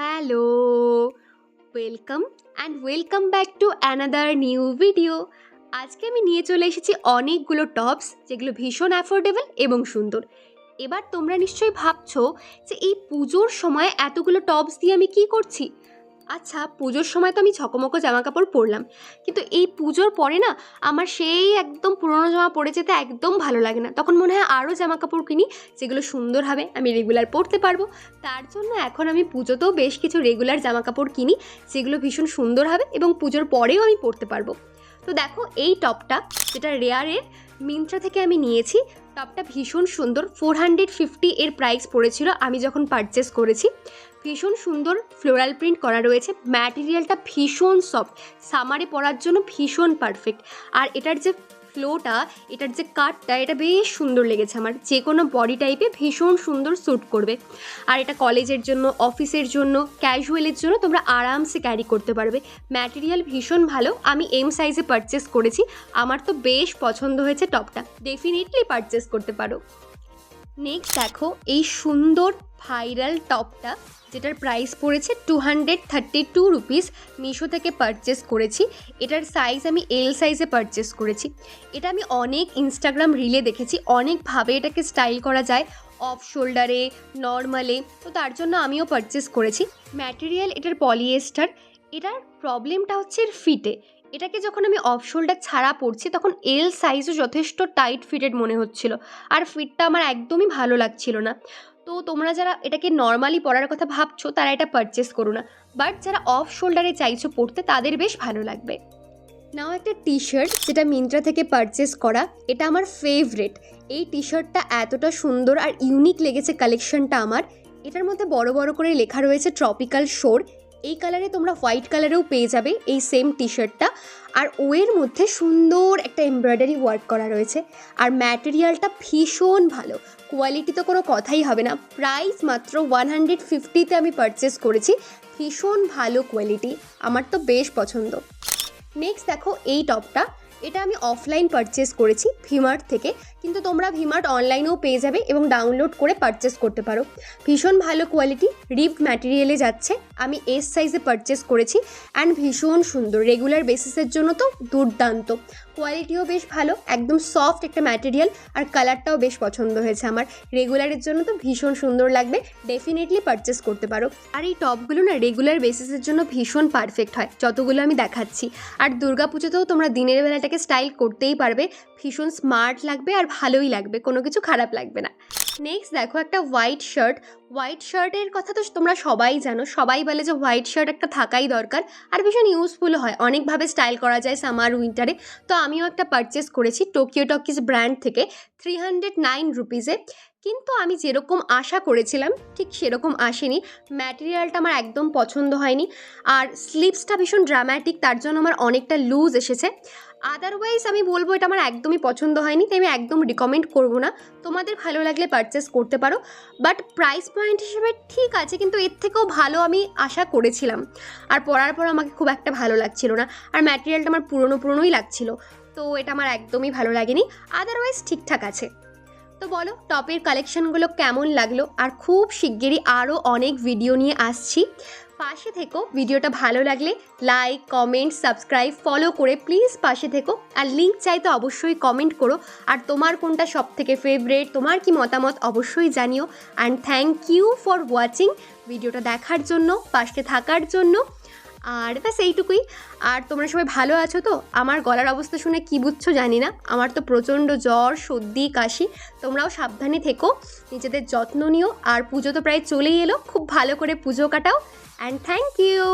Hello, welcome back to another new video. আজকে আমি নিয়ে চলে এসেছি অনেকগুলো টপস যেগুলো ভীষণ অ্যাফোর্ডেবল এবং সুন্দর। এবার তোমরা নিশ্চয়ই ভাবছো যে এই পুজোর সময় এতগুলো টপস দিয়ে আমি কি করছি। আচ্ছা, পুজোর সময় তো আমি ছকমকো জামা কাপড় পরলাম, কিন্তু এই পুজোর পরে না আমার সেই একদম পুরনো জামা পরে যেতে একদম ভালো লাগে না। তখন মনে হয় আরও জামা কাপড় কিনি যেগুলো সুন্দর হবে, আমি রেগুলার পরতে পারবো। তার জন্য এখন আমি পুজোতেও বেশ কিছু রেগুলার জামা কাপড় কিনি যেগুলো ভীষণ সুন্দর হবে এবং পুজোর পরেও আমি পরতে পারবো। তো দেখো, এই টপটা যেটা রেয়ারের মিন্ত্রা থেকে আমি নিয়েছি। টপটা ভীষণ সুন্দর, 450 এর প্রাইস পড়েছিল আমি যখন পারচেস করেছি। ভীষণ সুন্দর ফ্লোরাল প্রিন্ট করা রয়েছে, ম্যাটেরিয়ালটা ভীষণ সফট, সামারে পরার জন্য ভীষণ পারফেক্ট। আর এটার যে ফ্লোটা, এটার যে কাটটা, এটা বেশ সুন্দর লেগেছে আমার, যে কোনো বডি টাইপে ভীষণ সুন্দর স্যুট করবে। আর এটা কলেজের জন্য, অফিসের জন্য, ক্যাজুয়ালের জন্য তোমরা আরামসে ক্যারি করতে পারবে। ম্যাটেরিয়াল ভীষণ ভালো, আমি এম সাইজে পারচেস করেছি, আমার তো বেশ পছন্দ হয়েছে টপটা, ডেফিনেটলি পারচেস করতে পারো। নেক্সট দেখো এই সুন্দর ভাইরাল টপটা, যেটার প্রাইস পড়েছে 232 রুপিস, মিশো থেকে পারচেস করেছি। এটার সাইজ আমি এল সাইজে পারচেস করেছি। এটা আমি অনেক ইনস্টাগ্রাম রিলে দেখেছি, অনেকভাবে এটাকে স্টাইল করা যায়, অফ শোল্ডারে, নর্মালে, তো তার জন্য আমিও পারচেস করেছি। ম্যাটেরিয়াল এটার পলিয়েস্টার। এটার প্রবলেমটা হচ্ছে এর ফিটে। এটাকে যখন আমি অফ শোল্ডার ছাড়া পরছি তখন এল সাইজও যথেষ্ট টাইট ফিটেড মনে হচ্ছিল, আর ফিটটা আমার একদমই ভালো লাগছিল না। তো তোমরা যারা এটাকে নর্মালি পরার কথা ভাবছো তারা এটা পারচেস করো না, বাট যারা অফ শোল্ডারে চাইছো পরতে তাদের বেশ ভালো লাগবে। নাও একটা টি শার্ট যেটা মিন্ত্রা থেকে পারচেস করা, এটা আমার ফেভারেট। এই টি শার্টটা এতটা সুন্দর আর ইউনিক লেগেছে কালেকশনটা আমার। এটার মধ্যে বড় বড় করে লেখা রয়েছে ট্রপিক্যাল শোর। এই কালারে তোমরা হোয়াইট কালারেও পেয়ে যাবে এই সেম টি শার্টটা। আর ওয়ের মধ্যে সুন্দর একটা এমব্রয়ডারি ওয়ার্ক করা রয়েছে, আর ম্যাটেরিয়ালটা ভীষণ ভালো, কোয়ালিটি তো কোনো কথাই হবে না। প্রাইস মাত্র 150তে আমি পারচেস করেছি, ভীষণ ভালো কোয়ালিটি, আমার তো বেশ পছন্দ। নেক্সট দেখো এই টপটা, এটা আমি অফলাইন পারচেস করেছি ভিমার্ট থেকে, কিন্তু তোমরা ভিমার্ট অনলাইনেও পেয়ে যাবে এবং ডাউনলোড করে পারচেস করতে পারো। ভীষণ ভালো কোয়ালিটি, রিবড ম্যাটেরিয়ালে যাচ্ছে, আমি এস সাইজে পারচেস করেছি। অ্যান্ড ভীষণ সুন্দর, রেগুলার বেসিসের জন্য তো দুর্দান্ত, কোয়ালিটিও বেশ ভালো, একদম সফট একটা ম্যাটেরিয়াল, আর কালারটাও বেশ পছন্দ হয়েছে আমার। রেগুলারের জন্য তো ভীষণ সুন্দর লাগবে, ডেফিনেটলি পারচেস করতে পারো। আর এই টপগুলো না রেগুলার বেসিসের জন্য ভীষণ পারফেক্ট হয়, যতগুলো আমি দেখাচ্ছি। আর দুর্গাপুজোতেও তোমরা দিনের বেলাটাকে স্টাইল করতেই পারবে, ভীষণ স্মার্ট লাগবে আর ভালোই লাগবে, কোনো কিছু খারাপ লাগবে না। নেক্সট দেখো একটা হোয়াইট শার্ট। হোয়াইট শার্টের কথা তো তোমরা সবাই জানো, সবাই বলে যে হোয়াইট শার্ট একটা থাকাই দরকার, আর ভীষণ ইউজফুল হয়, অনেকভাবে স্টাইল করা যায় সামার উইন্টারে। তো আমিও একটা পারচেস করেছি টোকিও টকিজ ব্র্যান্ড থেকে 309 রুপিসে। কিন্তু আমি যেরকম আশা করেছিলাম ঠিক সেরকম আসেনি, ম্যাটেরিয়ালটা আমার একদম পছন্দ হয়নি, আর স্লিভসটা ভীষণ ড্রামাটিক, তার জন্য আমার অনেকটা লুজ এসেছে। আদারওয়াইজ আমি বলবো এটা আমার একদমই পছন্দ হয়নি, তাই আমি একদম রিকমেন্ড করবো না। তোমাদের ভালো লাগলে পারচেস করতে পারো, বাট প্রাইস পয়েন্ট হিসেবে ঠিক আছে, কিন্তু এর থেকেও ভালো আমি আশা করেছিলাম। আর পরার পর আমাকে খুব একটা ভালো লাগছিল না, আর ম্যাটেরিয়ালটা আমার পুরনোই লাগছিল, তো এটা আমার একদমই ভালো লাগেনি। আদারওয়াইজ ঠিকঠাক আছে। তো বলো টপের কালেকশনগুলো কেমন লাগলো, আর খুব শিগগিরই আরও অনেক ভিডিও নিয়ে আসছি, পাশে থেকো। ভিডিওটা ভালো লাগলে লাইক, কমেন্ট, সাবস্ক্রাইব, ফলো করে প্লিজ পাশে থেকো। আর লিঙ্ক চাইতে অবশ্যই কমেন্ট করো, আর তোমার কোনটা সব থেকে ফেভারিট, তোমার কি মতামত অবশ্যই জানিও। And thank you for watching, ভিডিওটা দেখার জন্য, পাশে থাকার জন্য। আর ব্যাস এইটুকুই। আর তোমরা সবাই ভালো আছো তো? আমার গলার অবস্থা শুনে কী বুঝছো জানি না, আমার তো প্রচণ্ড জ্বর, সর্দি, কাশি। তোমরাও সাবধানে থেকো, নিজেদের যত্ন নিও। আর পুজো তো প্রায় চলেই এলো, খুব ভালো করে পুজো কাটাও। And thank you.